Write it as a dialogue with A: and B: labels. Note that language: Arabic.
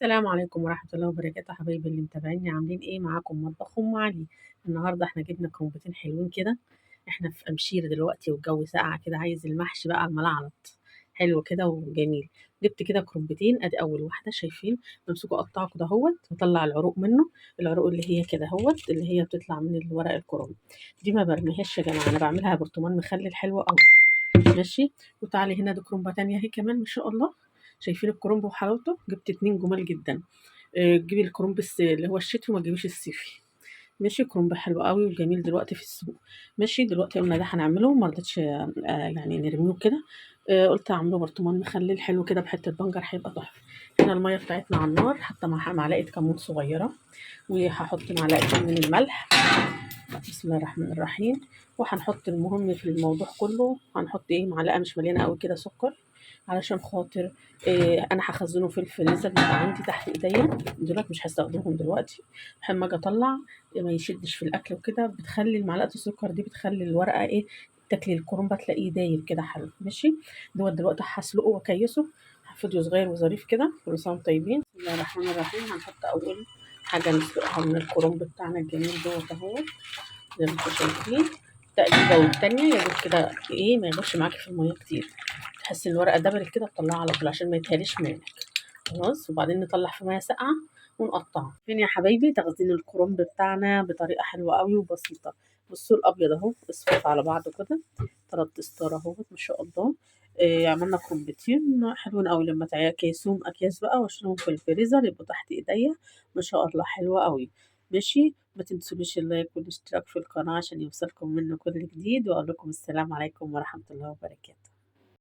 A: السلام عليكم ورحمة الله وبركاته حبايبي اللي متابعيني عاملين ايه معاكم مطبخ ام علي. النهارده احنا جبنا كرومبتين حلوين كده. احنا في امشير دلوقتي والجو ساقع كده، عايز المحشي بقى على الملعلط حلو كده وجميل. جبت كده كرومبتين، ادي اول واحدة شايفين. بمسكه اقطعه كده اهوت واطلع العروق منه. العروق اللي هي كده اهوت اللي هي بتطلع من الورق الكرنب دي ما برميهاش يا جماعة، انا بعملها برطمان مخلل حلوة قوي. ماشي. وتعالي هنا دي كرومبة تانية اهي كمان ما شاء الله. شايفين الكرنب وحلاوته؟ جبت اتنين جمال جدا. تجيبي الكرنب اللي هو الشتوي، ما تجيبيش الصيفي. ماشي. كرنب حلو قوي وجميل دلوقتي في السوق. ماشي. دلوقتي قلنا ده هنعمله، ما رضيتش يعني نرميه كده. قلت اعمله برطمان مخلل حلو كده بحته بنجر، هيبقى تحفه. هنا الميه بتاعتنا على النار، حتى مع معلقه كمون صغيره. وهحط معلقتين من الملح. بسم الله الرحمن الرحيم. وهنحط المهم في الموضوع كله، هنحط ايه، معلقه مش مليانه قوي كده سكر. علشان خاطر انا هخزنه في الفريزر بيبقى عندي تحت ايديا. دلوقتي مش هستخدمهم دلوقتي. لما اجي اطلع ما يشدش في الاكل وكده، بتخلي معلقه السكر دي بتخلي الورقه ايه، تاكلي الكرنبه تلاقيه دايب كده حلو. ماشي. دلوقتي هسلقه واكيسه. فيديو صغير وظريف كده. كل سنه وانتم طيبين. بسم الله الرحمن الرحيم. هنحط اول حاجه نسلقها من الكرنب بتاعنا الجميل دوت اهو، زي ما انتم شايفين. تقليبه والتانية يا دوب كده ايه، ما يغطش معاكي في الميه كتير. تحسي الورقه دبلت كده تطلعها على طول عشان ما يتهريش منك. خلاص. وبعدين نطلع في ميه ساقعه ونقطعه. فين يا حبايبي تخزين الكرنب بتاعنا بطريقه حلوه قوي وبسيطه. بصوا الابيض اهو اصفر على بعضه كده. 3 اسطار اهو ما شاء الله. عملنا كرومبتين حلوين قوي. لما كيسوهم اكياس بقى واشيلهم في الفريزر يبقوا تحت ايديا. ما شاء الله حلوه قوي. ماشي. ما تنسونيش اللايك والاشتراك في القناه عشان يوصلكم منه كل جديد، واقول لكم السلام عليكم ورحمه الله وبركاته.